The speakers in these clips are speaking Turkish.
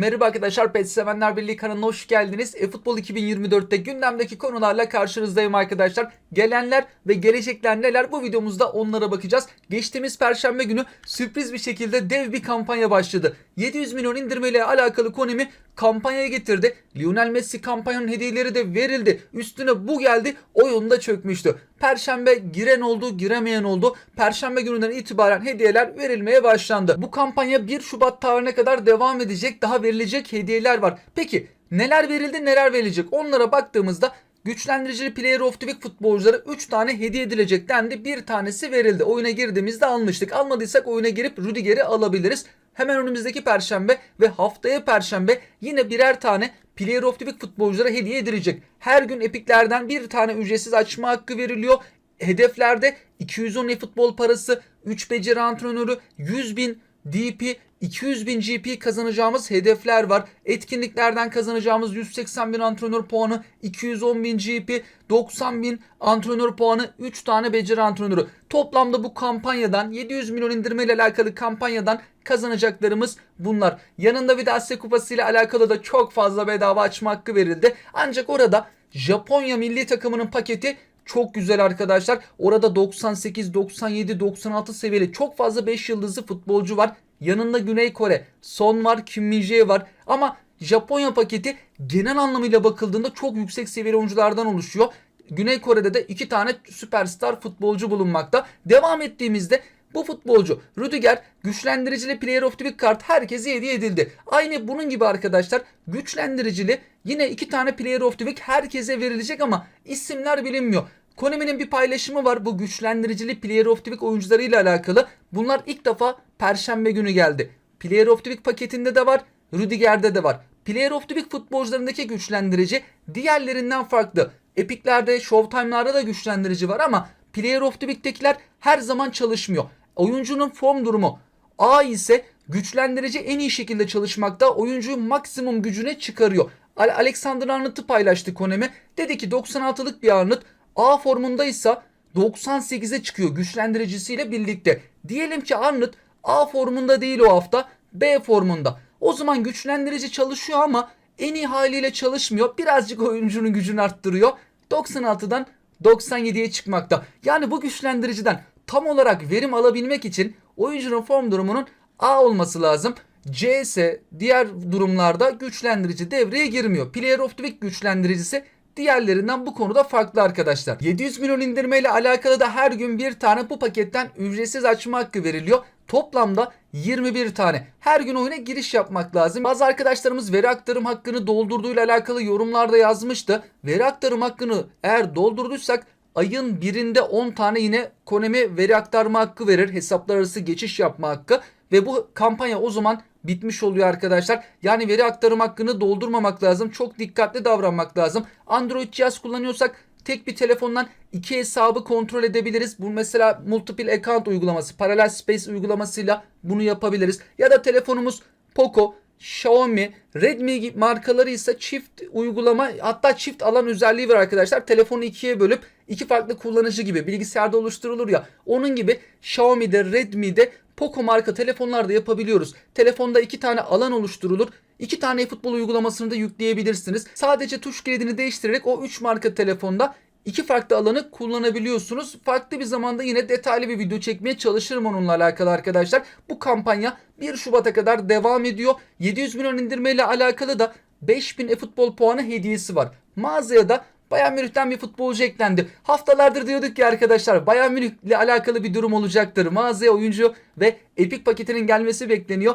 Merhaba arkadaşlar, PES Sevenler Birliği kanalına hoş geldiniz. Futbol 2024'te gündemdeki konularla karşınızdayım arkadaşlar. Gelenler ve gelecekler neler, bu videomuzda onlara bakacağız. Geçtiğimiz Perşembe günü sürpriz bir şekilde dev bir kampanya başladı. 700 milyon indirmeyle alakalı Konami kampanyaya getirdi. Lionel Messi kampanyanın hediyeleri de verildi. Üstüne bu geldi, oyun da çökmüştü. Perşembe giren oldu, giremeyen oldu. Perşembe gününden itibaren hediyeler verilmeye başlandı. Bu kampanya 1 Şubat tarihine kadar devam edecek. Daha verilecek hediyeler var. Peki neler verildi, neler verilecek? Onlara baktığımızda güçlendiricili Player of the Week futbolculara 3 tane hediye edilecek dendi. Bir tanesi verildi. Oyuna girdiğimizde almıştık. Almadıysak oyuna girip Rüdiger'i alabiliriz. Hemen önümüzdeki Perşembe ve haftaya Perşembe yine birer tane Player of the Week futbolculara hediye edilecek. Her gün epiklerden bir tane ücretsiz açma hakkı veriliyor. Hedeflerde 210 futbol parası, 3 beceri antrenörü, 100.000 DP, 200.000 GP kazanacağımız hedefler var. Etkinliklerden kazanacağımız 180.000 antrenör puanı, 210.000 GP, 90.000 antrenör puanı, 3 tane beceri antrenörü. Toplamda bu kampanyadan 700 milyon indirme ile alakalı kampanyadan kazanacaklarımız bunlar. Yanında bir de Asya Kupası ile alakalı da çok fazla bedava açma hakkı verildi. Ancak orada Japonya milli takımının paketi çok güzel arkadaşlar. Orada 98, 97, 96 seviyeli çok fazla 5 yıldızlı futbolcu var. Yanında Güney Kore, Son var, Kim Min-jae var. Ama Japonya paketi genel anlamıyla bakıldığında çok yüksek seviyeli oyunculardan oluşuyor. Güney Kore'de de 2 tane süperstar futbolcu bulunmakta. Devam ettiğimizde bu futbolcu Rüdiger güçlendiricili Player of the Week kart herkese hediye edildi. Aynı bunun gibi arkadaşlar güçlendiricili yine 2 tane Player of the Week herkese verilecek ama isimler bilinmiyor. Konami'nin bir paylaşımı var bu güçlendiricili Player of the Week oyuncularıyla alakalı. Bunlar ilk defa Perşembe günü geldi. Player of the Week paketinde de var, Rüdiger'de de var. Player of the Week futbolcularındaki güçlendirici diğerlerinden farklı. Epic'lerde, Showtime'larda da güçlendirici var ama Player of the Week'tekiler her zaman çalışmıyor. Oyuncunun form durumu A ise güçlendirici en iyi şekilde çalışmakta, oyuncuyu maksimum gücüne çıkarıyor. Alexander Arnold'u paylaştı Konami. Dedi ki 96'lık bir Arnold A formundaysa 98'e çıkıyor güçlendiricisiyle birlikte. Diyelim ki Arnold A formunda değil o hafta, B formunda. O zaman güçlendirici çalışıyor ama en iyi haliyle çalışmıyor. Birazcık oyuncunun gücünü arttırıyor. 96'dan 97'ye çıkmakta. Yani bu güçlendiriciden tam olarak verim alabilmek için oyuncunun form durumunun A olması lazım. C ise diğer durumlarda güçlendirici devreye girmiyor. Player of the Week güçlendiricisi diğerlerinden bu konuda farklı arkadaşlar. 700 milyon indirmeyle alakalı da her gün bir tane bu paketten ücretsiz açma hakkı veriliyor. Toplamda 21 tane. Her gün oyuna giriş yapmak lazım. Bazı arkadaşlarımız veri aktarım hakkını doldurduğuyla alakalı yorumlarda yazmıştı. Veri aktarım hakkını eğer doldurduysak ayın birinde 10 tane yine Konami veri aktarma hakkı verir. Hesaplar arası geçiş yapma hakkı. Ve bu kampanya o zaman bitmiş oluyor arkadaşlar. Yani veri aktarım hakkını doldurmamak lazım. Çok dikkatli davranmak lazım. Android cihaz kullanıyorsak tek bir telefondan 2 hesabı kontrol edebiliriz. Bu mesela multiple account uygulaması, parallel space uygulamasıyla bunu yapabiliriz. Ya da telefonumuz Poco, Xiaomi, Redmi gibi markaları ise çift uygulama, hatta çift alan özelliği var arkadaşlar. Telefonu ikiye bölüp iki farklı kullanıcı gibi bilgisayarda oluşturulur ya. Onun gibi Xiaomi'de, Redmi'de, Poco marka telefonlarda yapabiliyoruz. Telefonda 2 tane alan oluşturulur. 2 tane futbol uygulamasını da yükleyebilirsiniz. Sadece tuş kilidini değiştirerek o 3 marka telefonda 2 farklı alanı kullanabiliyorsunuz. Farklı bir zamanda yine detaylı bir video çekmeye çalışırım onunla alakalı arkadaşlar. Bu kampanya 1 Şubat'a kadar devam ediyor. 700 milyon indirmeyle alakalı da 5000 futbol puanı hediyesi var. Mağazaya da Bayern Münih'ten bir futbolcu eklendi. Haftalardır diyorduk ki arkadaşlar Bayern Münih ile alakalı bir durum olacaktır. Mağazaya oyuncu ve Epic paketinin gelmesi bekleniyor.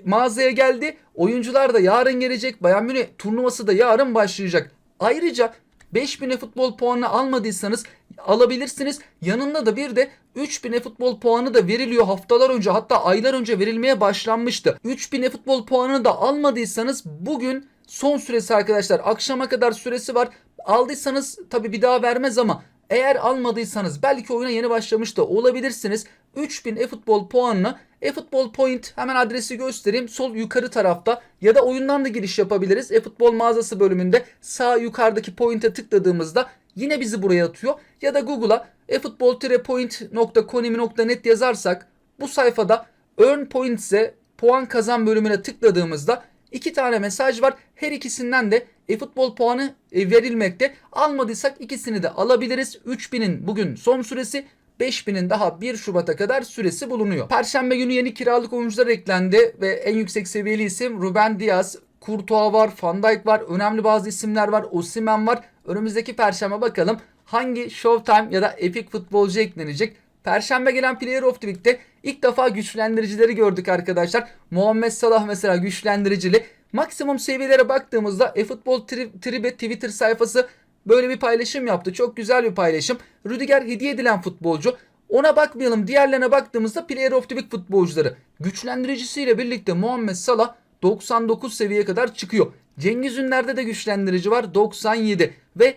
Mağazaya geldi. Oyuncular da yarın gelecek. Bayern Münih turnuvası da yarın başlayacak. Ayrıca 5000 futbol puanı almadıysanız alabilirsiniz. Yanında da bir de 3000 futbol puanı da veriliyor haftalar önce, hatta aylar önce verilmeye başlanmıştı. 3000 futbol puanını da almadıysanız bugün son süresi arkadaşlar. Akşama kadar süresi var. Aldıysanız tabi bir daha vermez ama eğer almadıysanız belki oyuna yeni başlamış da olabilirsiniz. 3000 eFootball puanını eFootball Point, hemen adresi göstereyim. Sol yukarı tarafta ya da oyundan da giriş yapabiliriz. eFootball mağazası bölümünde sağ yukarıdaki point'e tıkladığımızda yine bizi buraya atıyor. Ya da Google'a efootball-point.konami.net yazarsak bu sayfada Earn Points'e puan kazan bölümüne tıkladığımızda 2 tane mesaj var. Her ikisinden de eFootball puanı verilmekte. Almadıysak ikisini de alabiliriz. 3000'in bugün son süresi, 5000'in daha 1 Şubat'a kadar süresi bulunuyor. Perşembe günü yeni kiralık oyuncular eklendi ve en yüksek seviyeli isim Ruben Dias, Courtois var, Van Dijk var, önemli bazı isimler var, Osimhen var. Önümüzdeki Perşembe bakalım hangi Showtime ya da Epic futbolcu eklenecek. Perşembe gelen Player of the Week'te ilk defa güçlendiricileri gördük arkadaşlar. Muhammed Salah mesela güçlendiricili. Maksimum seviyelere baktığımızda eFootball Tribe Twitter sayfası böyle bir paylaşım yaptı. Çok güzel bir paylaşım. Rüdiger hediye edilen futbolcu. Ona bakmayalım. Diğerlerine baktığımızda Player of the Week futbolcuları. Güçlendiricisiyle birlikte Muhammed Salah 99 seviyeye kadar çıkıyor. Cengiz Ünder'de de güçlendirici var 97 ve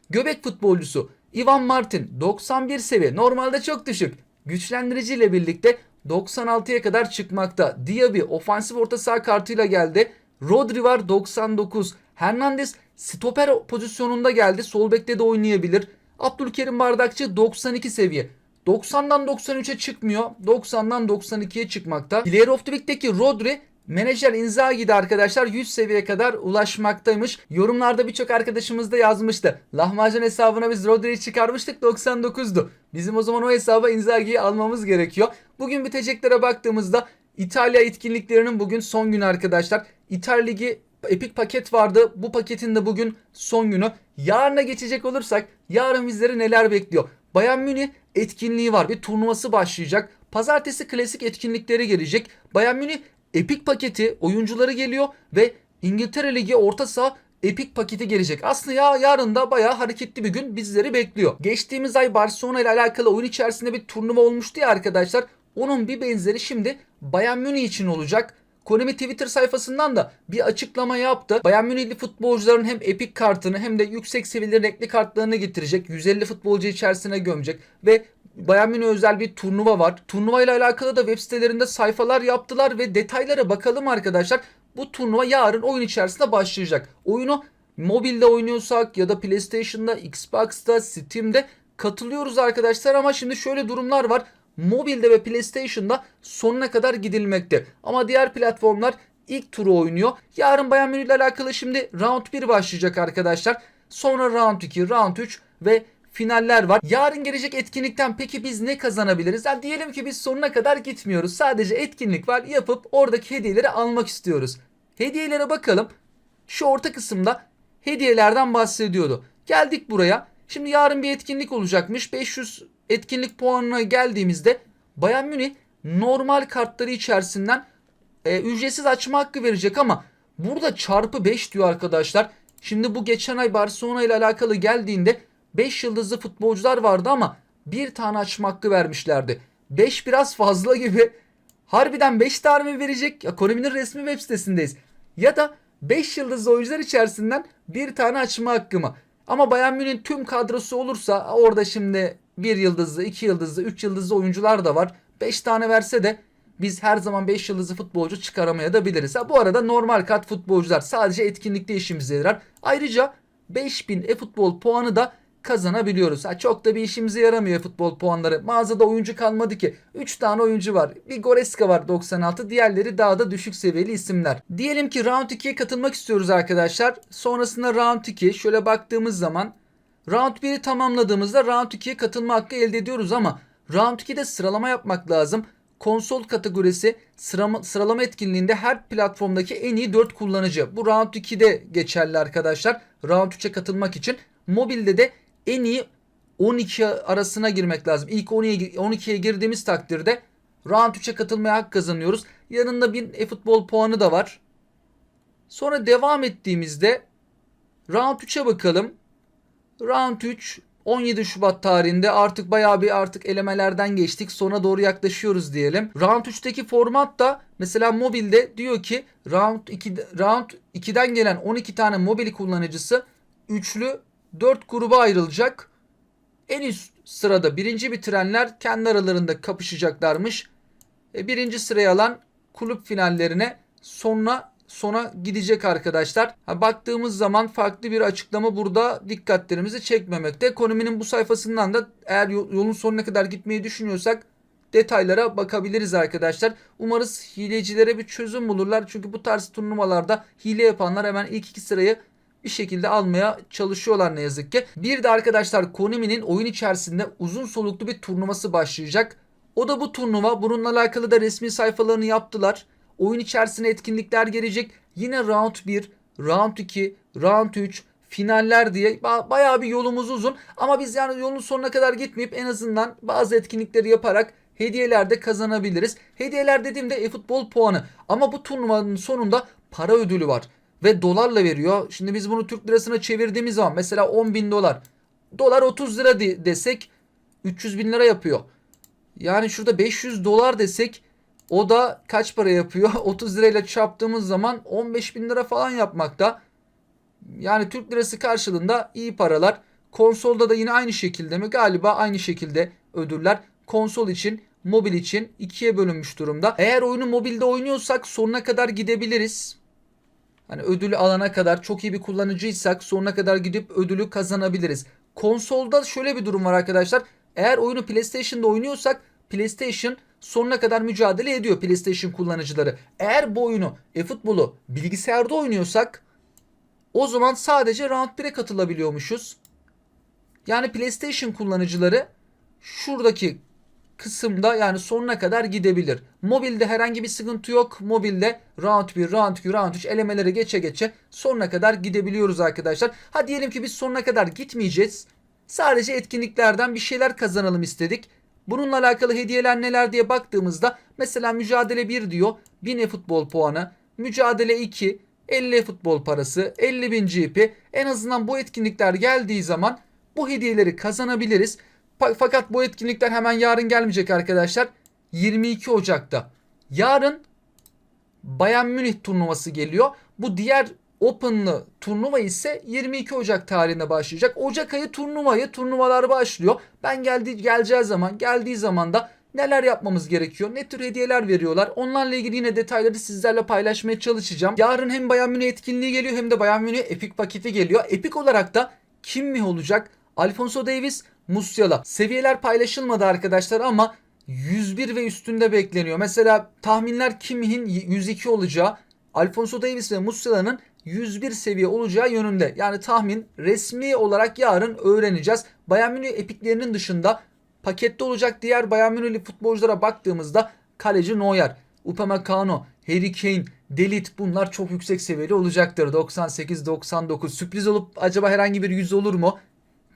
göbek futbolcusu Ivan Martin 91 seviye. Normalde çok düşük. Güçlendiriciyle birlikte 96'ya kadar çıkmakta. Diaby ofansif orta saha kartıyla geldi. Rodri var 99. Hernandez stoper pozisyonunda geldi. Sol bekte de oynayabilir. Abdülkerim Bardakçı 92 seviye. 90'dan 93'e çıkmıyor. 90'dan 92'ye çıkmakta. Player of the Week'teki Rodri menajer Inzaghi'de arkadaşlar 100 seviyeye kadar ulaşmaktaymış. Yorumlarda birçok arkadaşımız da yazmıştı. Lahmacun hesabına biz Rodri'yi çıkarmıştık 99'du. Bizim o zaman o hesaba Inzaghi'yi almamız gerekiyor. Bugün biteceklere baktığımızda İtalya etkinliklerinin bugün son günü arkadaşlar. İtalya Ligi Epic paket vardı. Bu paketin de bugün son günü. Yarına geçecek olursak yarın bizleri neler bekliyor? Bayern Münih etkinliği var. Bir turnuvası başlayacak. Pazartesi klasik etkinlikleri gelecek. Bayern Münih Epic paketi oyuncuları geliyor ve İngiltere Ligi orta saha Epic paketi gelecek. Aslında yarın da bayağı hareketli bir gün bizleri bekliyor. Geçtiğimiz ay Barcelona ile alakalı oyun içerisinde bir turnuva olmuştu ya arkadaşlar. Onun bir benzeri şimdi Bayern Münih için olacak. Konami Twitter sayfasından da bir açıklama yaptı. Bayern Münihli futbolcuların hem Epic kartını hem de yüksek seviyeli renkli kartlarını getirecek. 150 futbolcu içerisine gömecek ve Bayern Münih özel bir turnuva var. Turnuva ile alakalı da web sitelerinde sayfalar yaptılar ve detaylara bakalım arkadaşlar. Bu turnuva yarın oyun içerisinde başlayacak. Oyunu mobilde oynuyorsak ya da PlayStation'da, Xbox'ta, Steam'de katılıyoruz arkadaşlar ama şimdi şöyle durumlar var. Mobilde ve PlayStation'da sonuna kadar gidilmekte. Ama diğer platformlar ilk turu oynuyor. Yarın Bayern Münih ile alakalı şimdi Round 1 başlayacak arkadaşlar. Sonra Round 2, Round 3 ve finaller var. Yarın gelecek etkinlikten peki biz ne kazanabiliriz? Yani diyelim ki biz sonuna kadar gitmiyoruz. Sadece etkinlik var yapıp oradaki hediyeleri almak istiyoruz. Hediyelere bakalım. Şu orta kısımda hediyelerden bahsediyordu. Geldik buraya. Şimdi yarın bir etkinlik olacakmış. 500 etkinlik puanına geldiğimizde Bayern Münih normal kartları içerisinden ücretsiz açma hakkı verecek ama burada çarpı 5 diyor arkadaşlar. Şimdi bu geçen ay Barcelona ile alakalı geldiğinde 5 yıldızlı futbolcular vardı ama bir tane açma hakkı vermişlerdi. 5 biraz fazla gibi. Harbiden 5 tane mi verecek? Ya Konami'nin resmi web sitesindeyiz. Ya da 5 yıldızlı oyuncular içerisinden bir tane açma hakkı mı? Ama Bayern Münih'in tüm kadrosu olursa orada şimdi 1 yıldızlı, 2 yıldızlı, 3 yıldızlı oyuncular da var. 5 tane verse de biz her zaman 5 yıldızlı futbolcu çıkaramayabiliriz. Bu arada normal kart futbolcular sadece etkinlikte işimize yarar. Ayrıca 5000 eFootball puanı da kazanabiliyoruz. Çok da bir işimize yaramıyor futbol puanları. Mağazada oyuncu kalmadı ki. 3 tane oyuncu var. Bir Goretzka var 96. Diğerleri daha da düşük seviyeli isimler. Diyelim ki Round 2'ye katılmak istiyoruz arkadaşlar. Sonrasında Round 2 şöyle baktığımız zaman Round 1'i tamamladığımızda Round 2'ye katılma hakkı elde ediyoruz ama Round 2'de sıralama yapmak lazım. Konsol kategorisi sıralama etkinliğinde her platformdaki en iyi 4 kullanıcı. Bu Round 2'de geçerli arkadaşlar. Round 3'e katılmak için. Mobilde de en iyi 12 arasına girmek lazım. İlk 12'ye girdiğimiz takdirde Round 3'e katılmaya hak kazanıyoruz. Yanında bir eFootball puanı da var. Sonra devam ettiğimizde Round 3'e bakalım. Round 3 17 Şubat tarihinde artık bayağı bir elemelerden geçtik. Sona doğru yaklaşıyoruz diyelim. Round 3'teki format da mesela mobilde diyor ki Round 2'den gelen 12 tane mobil kullanıcısı üçlü 4 gruba ayrılacak. En üst sırada birinci bitirenler kendi aralarında kapışacaklarmış. Birinci sırayı alan kulüp finallerine sona gidecek arkadaşlar. Baktığımız zaman farklı bir açıklama burada dikkatlerimizi çekmemekte. Konami'nin bu sayfasından da eğer yolun sonuna kadar gitmeyi düşünüyorsak detaylara bakabiliriz arkadaşlar. Umarız hilecilere bir çözüm bulurlar. Çünkü bu tarz turnuvalarda hile yapanlar hemen ilk 2 sırayı bir şekilde almaya çalışıyorlar ne yazık ki. Bir de arkadaşlar Konami'nin oyun içerisinde uzun soluklu bir turnuvası başlayacak. O da bu turnuva. Bununla alakalı da resmi sayfalarını yaptılar. Oyun içerisine etkinlikler gelecek. Yine round 1, round 2, round 3, finaller diye bayağı bir yolumuz uzun. Ama biz yani yolun sonuna kadar gitmeyip en azından bazı etkinlikleri yaparak hediyeler de kazanabiliriz. Hediyeler dediğimde e-futbol puanı. Ama bu turnuvanın sonunda para ödülü var. Ve dolarla veriyor. Şimdi biz bunu Türk lirasına çevirdiğimiz zaman mesela 10 bin dolar. Dolar 30 lira desek 300 bin lira yapıyor. Yani şurada 500 dolar desek o da kaç para yapıyor? 30 lirayla çarptığımız zaman 15 bin lira falan yapmakta. Yani Türk lirası karşılığında iyi paralar. Konsolda da yine aynı şekilde mi? Galiba aynı şekilde ödüller. Konsol için, mobil için ikiye bölünmüş durumda. Eğer oyunu mobilde oynuyorsak sonuna kadar gidebiliriz. Hani ödülü alana kadar çok iyi bir kullanıcıysak sonuna kadar gidip ödülü kazanabiliriz. Konsolda şöyle bir durum var arkadaşlar. Eğer oyunu PlayStation'da oynuyorsak PlayStation sonuna kadar mücadele ediyor PlayStation kullanıcıları. Eğer bu oyunu e-futbolu bilgisayarda oynuyorsak o zaman sadece Round 1'e katılabiliyormuşuz. Yani PlayStation kullanıcıları şuradaki kısımda yani sonuna kadar gidebilir. Mobilde herhangi bir sıkıntı yok. Mobilde round 1, round 2, round 3 elemeleri geçe geçe sonuna kadar gidebiliyoruz arkadaşlar. Ha diyelim ki biz sonuna kadar gitmeyeceğiz. Sadece etkinliklerden bir şeyler kazanalım istedik. Bununla alakalı hediyeler neler diye baktığımızda mesela mücadele 1 diyor 1000 e-futbol puanı. Mücadele 2 50 futbol parası, 50.000 GP. En azından bu etkinlikler geldiği zaman bu hediyeleri kazanabiliriz. Fakat bu etkinlikler hemen yarın gelmeyecek arkadaşlar. 22 Ocak'ta. Yarın Bayern Münih turnuvası geliyor. Bu diğer Open'lı turnuva ise 22 Ocak tarihinde başlayacak. Ocak ayı turnuvalar başlıyor. Ben geldiği zaman da neler yapmamız gerekiyor? Ne tür hediyeler veriyorlar? Onlarla ilgili yine detayları sizlerle paylaşmaya çalışacağım. Yarın hem Bayern Münih etkinliği geliyor hem de Bayern Münih Epic paketi geliyor. Epic olarak da Kimmich olacak. Alphonso Davies, Musiala. Seviyeler paylaşılmadı arkadaşlar ama 101 ve üstünde bekleniyor. Mesela tahminler Kimmich'in 102 olacağı, Alphonso Davies ve Musiala'nın 101 seviye olacağı yönünde. Yani tahmin resmi olarak yarın öğreneceğiz. Bayern Münih epiklerinin dışında pakette olacak diğer Bayern Münihli futbolculara baktığımızda kaleci Neuer, Upamecano, Harry Kane, De Ligt bunlar çok yüksek seviyeli olacaktır. 98-99 sürpriz olup acaba herhangi bir 100 olur mu?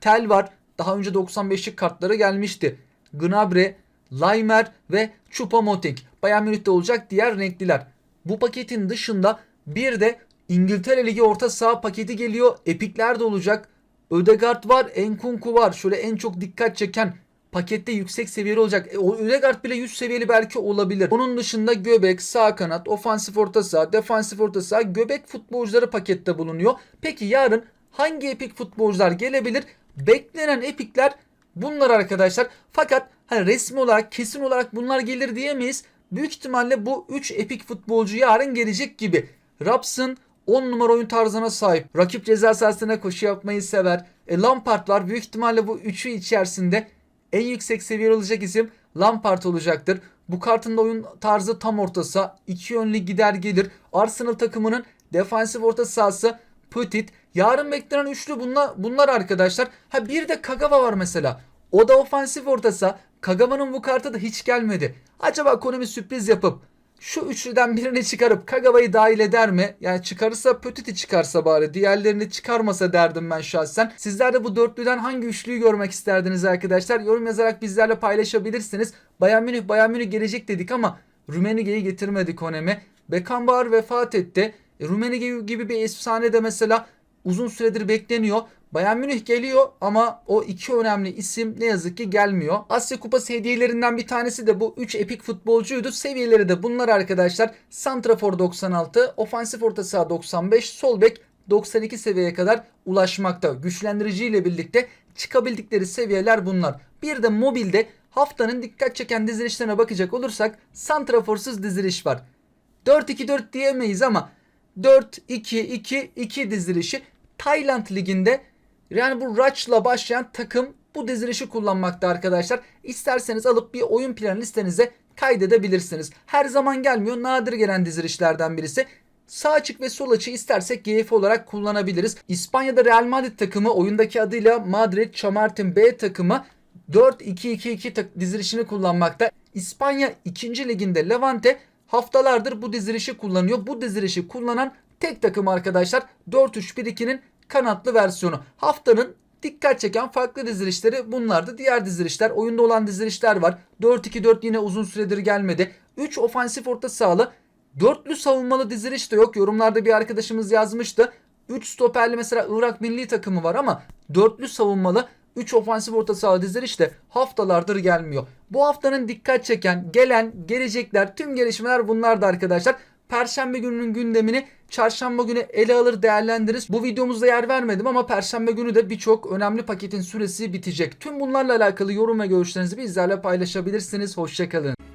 Tel var. Daha önce 95'lik kartları gelmişti. Gnabry, Laimer ve Choupo-Moting. Bayern Münih'te olacak diğer renkliler. Bu paketin dışında bir de İngiltere Ligi orta saha paketi geliyor. Epikler de olacak. Ödegaard var, Nkunku var. Şöyle en çok dikkat çeken pakette yüksek seviyeli olacak. O Ödegaard bile 100 seviyeli belki olabilir. Onun dışında göbek, sağ kanat, ofansif orta saha, defansif orta saha, göbek futbolcuları pakette bulunuyor. Peki yarın hangi epik futbolcular gelebilir? Beklenen epikler bunlar arkadaşlar. Fakat hani resmi olarak kesin olarak bunlar gelir diyemeyiz. Büyük ihtimalle bu 3 epik futbolcu yarın gelecek gibi. Robson 10 numara oyun tarzına sahip. Rakip ceza sahasına koşu yapmayı sever. Lampard var. Büyük ihtimalle bu üçü içerisinde en yüksek seviyeli olacak isim Lampard olacaktır. Bu kartın da oyun tarzı tam orta saha. İki yönlü gider gelir. Arsenal takımının defansif orta sahası Petit. Yarın beklenen üçlü bunlar arkadaşlar. Ha bir de Kagawa var mesela. O da ofansif orta saha. Kagawa'nın bu kartı da hiç gelmedi. Acaba Konami sürpriz yapıp şu üçlüden birini çıkarıp Kagawa'yı dahil eder mi? Yani çıkarırsa Petit'i çıkarsa bari. Diğerlerini çıkarmasa derdim ben şahsen. Sizler de bu dörtlüden hangi üçlüyü görmek isterdiniz arkadaşlar? Yorum yazarak bizlerle paylaşabilirsiniz. Bayern Münih gelecek dedik ama Rummenigge'yi getirmedi Konami. Beckenbauer vefat etti. Rummenigge gibi bir efsane de mesela uzun süredir bekleniyor. Bayern Münih geliyor ama o iki önemli isim ne yazık ki gelmiyor. Asya Kupası hediyelerinden bir tanesi de bu 3 epik futbolcuydu. Seviyeleri de bunlar arkadaşlar. Santrafor 96, ofansif orta saha 95, sol bek 92 seviyeye kadar ulaşmakta. Güçlendirici ile birlikte çıkabildikleri seviyeler bunlar. Bir de mobilde haftanın dikkat çeken dizilişlerine bakacak olursak santraforsuz diziliş var. 4-2-4 diyemeyiz ama 4-2-2-2 dizilişi Tayland liginde yani bu Rach'la başlayan takım bu dizilişi kullanmakta arkadaşlar. İsterseniz alıp bir oyun planı listenize kaydedebilirsiniz. Her zaman gelmiyor, nadir gelen dizilişlerden birisi. Sağ açık ve sol açığı istersek GF olarak kullanabiliriz. İspanya'da Real Madrid takımı oyundaki adıyla Madrid Chamartin B takımı 4-2-2-2 dizilişini kullanmakta. İspanya 2. liginde Levante haftalardır bu dizilişi kullanıyor. Bu dizilişi kullanan tek takım arkadaşlar. 4-3-1-2'nin kanatlı versiyonu. Haftanın dikkat çeken farklı dizilişleri bunlardı. Diğer dizilişler, oyunda olan dizilişler var. 4-2-4 yine uzun süredir gelmedi. 3 ofansif orta sahalı, dörtlü savunmalı diziliş de yok. Yorumlarda bir arkadaşımız yazmıştı. 3 stoperli mesela Irak milli takımı var ama dörtlü savunmalı 3 ofansif orta saha diziliş de haftalardır gelmiyor. Bu haftanın dikkat çeken, gelen, gelecekler, tüm gelişmeler bunlardı arkadaşlar. Perşembe gününün gündemini çarşamba günü ele alır değerlendiririz. Bu videomuzda yer vermedim ama perşembe günü de birçok önemli paketin süresi bitecek. Tüm bunlarla alakalı yorum ve görüşlerinizi bizlerle paylaşabilirsiniz. Hoşçakalın.